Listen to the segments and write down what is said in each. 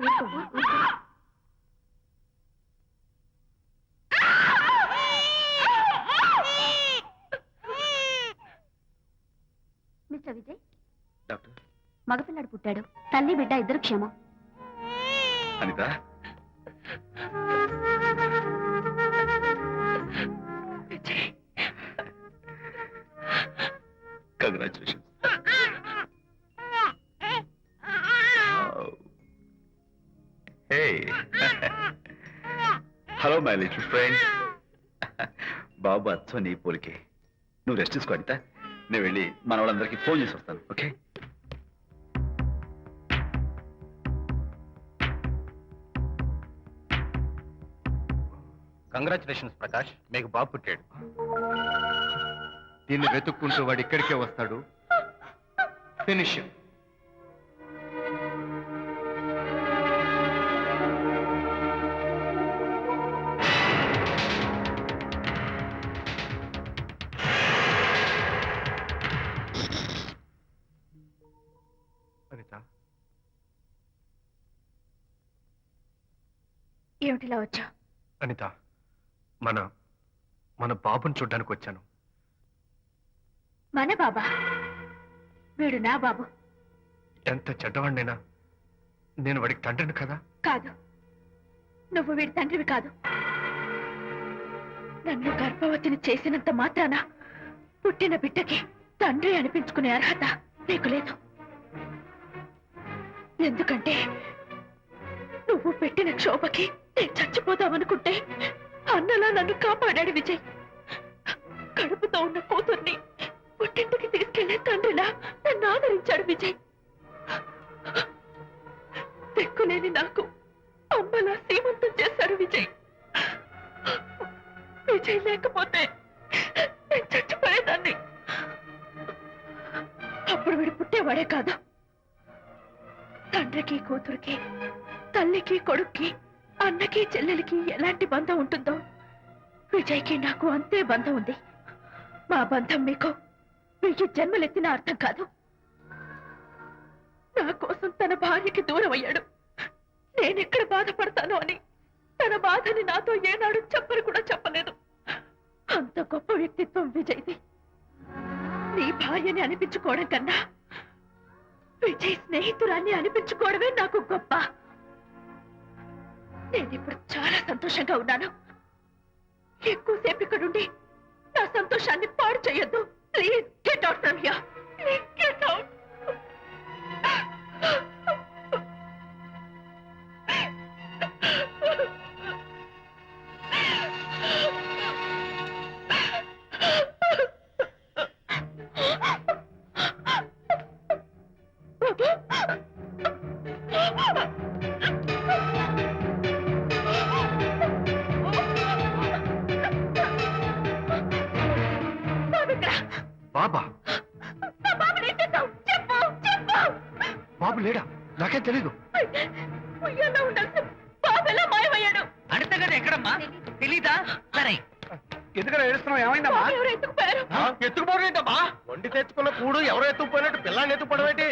Mister Vijay, doctor మగపిల్లాడు పుట్టాడు. తల్లి బిడ్డ ఇద్దరు క్షేమం. Anitha, congratulations. Hello my little friend. బాబు అచ్చో నీ పోలికే. నువ్వు రెస్ట్ తీసుకో అనిత. నేను వెళ్ళి మన వాళ్ళందరికీ ఫోన్ చేసి వస్తాను. ఓకే? కంగ్రాచులేషన్స్ ప్రకాష్, మీకు బాబు పుట్టాడు. దీన్ని వెతుక్కుంటూ వాడు ఇక్కడికే వస్తాడు. ఫినిష్. అనిత, ఏమిటిలా వచ్చా? అనిత, మన మన బాబుని చూడ్డానికి వచ్చాను. మన బాబా? వీడు నా బాబు. ఎంత చెడ్డవాడినైనా నేను వాడికి తండ్రిని కదా. కాదు, నువ్వు వీడి తండ్రివి కాదు. నన్ను గర్భవతిని చేసినంత మాత్రాన పుట్టిన బిడ్డకి తండ్రి అనిపించుకునే అర్హత నీకు లేదు. ఎందుకంటే నువ్వు పెట్టిన క్షోభకి నేను చచ్చిపోదామనుకుంటే అన్నలా నన్ను కాపాడాడు విజయ్. కడుపుతో ఉన్న కూతుర్ని పుట్టింటికి తీసుకెళ్లే తండ్రిలా నన్ను ఆదరించాడు విజయ్. దిక్కులేని నాకు అమ్మలా సీమంతం చేశాడు విజయ్. విజయ్ లేకపోతే నేను చచ్చిపోయేదాన్ని. అప్పుడు వీడు పుట్టేవాడే కాదు. తండ్రికి కూతురికి, తల్లికి కొడుక్కి, అన్నకి చెల్లెలికి ఎలాంటి బంధం ఉంటుందో విజయ్కి నాకు అంతే బంధం ఉంది. మా బంధం మీకు 1000 జన్మలెత్తిన అర్థం కాదు. నా కోసం తన భార్యకి దూరం అయ్యాడు. నేనెక్కడ బాధపడతాను అని తన బాధని నాతో ఏనాడు చెప్పని కూడా చెప్పలేదు. అంత గొప్ప వ్యక్తిత్వం విజయ్ది. నీ భార్యని అనిపించుకోవడం కన్నా విజయ్ స్నేహితురాన్ని అనిపించుకోవడమే నాకు గొప్ప. నేనిప్పుడు చాలా సంతోషంగా ఉన్నాను. ఎక్కువసేపు ఇక్కడుండి నా సంతోషాన్ని పాడు చేయొద్దు. Please get out from here. Please get out. బాబా? బాబు లేడా? నాకేం తెలీదు. అడితే కదా ఎక్కడమ్మా తెలీదా? సరే ఎందుకలా ఏడుస్తున్నావు? ఏమైందమ్మా? ఎత్తుకుపోయారు. ఎత్తుకుపోవడం వండి తెచ్చుకున్న కూడు ఎవరో ఎత్తుకుపోయినట్టు పిల్లాన్ని ఎత్తుకుపోవడం ఏంటి?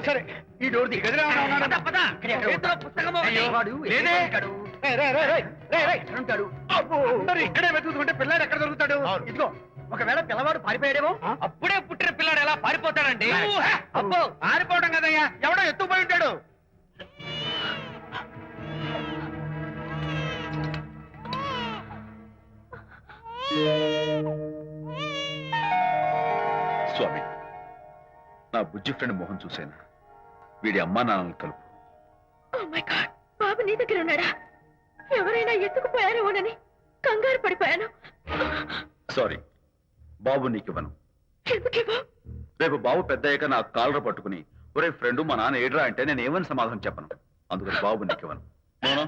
సరే, ఈ డోర్ ది గదిలో ఇక్కడే వెతుకుతుంటే పిల్లాడు ఎక్కడ దొరుకుతాడు? ఇదిగో, ఒకవేళ పిల్లవాడు పారిపోయాడేమో. అప్పుడే పుట్టిన పిల్లాడు ఎలా పారిపోతాడండి? అబ్బో, పారిపోవడం కదయ్యా, ఎవడో ఎత్తుకుపోయి ఉంటాడు. స్వామి, నా బుజ్జి ఫ్రెండ్ మోహన్ చూశాను. వీడి అమ్మా నాన్నలు కలుపు. ఓ మై గాడ్, బాబు నీ దగ్గర ఉన్నాడా? ఎవరైనా ఎత్తుకుపోయారేమోనని కంగారు పడిపోయాను. సారీ, బాబు నీకివ్వను. ఎందుకివ్వు? రేపు బాబు పెద్ద అయ్యాక నా కాలర్ పట్టుకుని ఒరే ఫ్రెండ్ మా నాన్న ఏడ్రా అంటే నేను ఏమని సమాధానం చెప్పను. అందుకని బాబు నీకివ్వను. మోనా,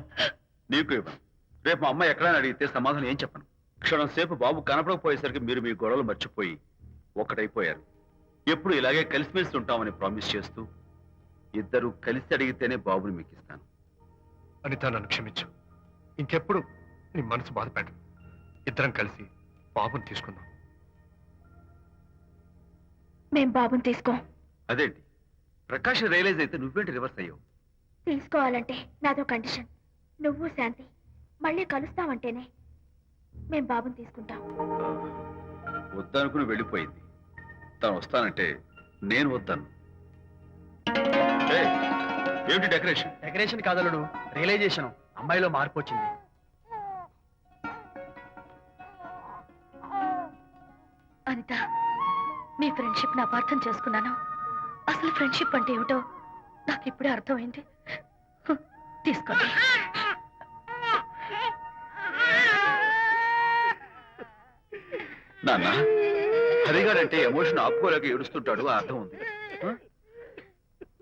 నీకు ఇవ్వను. రేపు మా అమ్మ ఎక్కడైనా అడిగితే సమాధానం ఏం చెప్పను. క్షణం సేపు బాబు కనపడకపోయేసరికి మీరు మీ గొడవలు మర్చిపోయి ఒక్కటైపోయారు. ఎప్పుడు ఇలాగే కలిసిమెలిసి ఉంటామని ప్రామిస్ చేస్తూ ఇద్దరు కలిసి అడిగితేనే బాబుని మీకు ఇస్తాను. అనిత, నన్ను క్షమించు. ఇంకెప్పుడు నీ మనసు బాధపెట్టు. ఇద్దరం కలిసి బాబుని తీసుకుందాం. మేం బాబుని తీసుకోం. అదేంటి ప్రకాష్ రియలైజ్ అయితే నువ్వేంటి రివర్స్ అయ్యావు? తీసుకోవాలంటే నాదో కండిషన్. నువ్వు శాంతి మళ్ళీ కలుస్తావంటేనే మేం బాబుని తీసుకుంటాం. వద్దనుకుని వెళ్ళిపోయింది. తను వస్తానంటే నేను వద్దాను. ఏయ్, ఏమిటి డెకరేషన్? Decoration కాదలుడు, realisation. అమ్మాయిలో మార్పు వచ్చింది. అనిత, మీ ఫ్రెండ్షిప్ నా అపార్థం చేసుకున్నాను. అసలు ఫ్రెండ్షిప్ అంటే ఏమిటో నాకు ఇప్పుడే అర్థమైంది. తీసుకోండి. నాన్న, హరిగాడంటే ఎమోషన్ ఆపుకోలేక ఏడుస్తుంటాడు, ఆ అర్థం ఉంది. ఆ?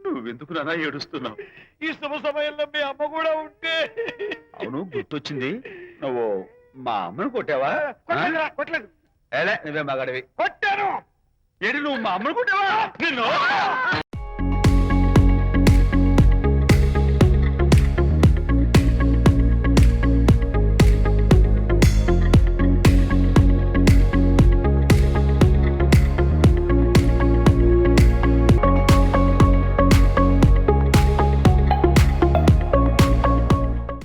నువ్వెందుకు నాన్న ఏడుస్తున్నావు? ఈ శుభ సమయంలో మీ అమ్మ కూడా ఉంటే. అవును, గుర్తొచ్చింది. నువ్వు మా అమ్మను కొట్టావా? కొట్టలేదు. ఏలే, నువ్వే మగాడివి. కొట్టాను. ఏంటి నువ్వు మా అమ్మను కొట్టావా? నిన్ను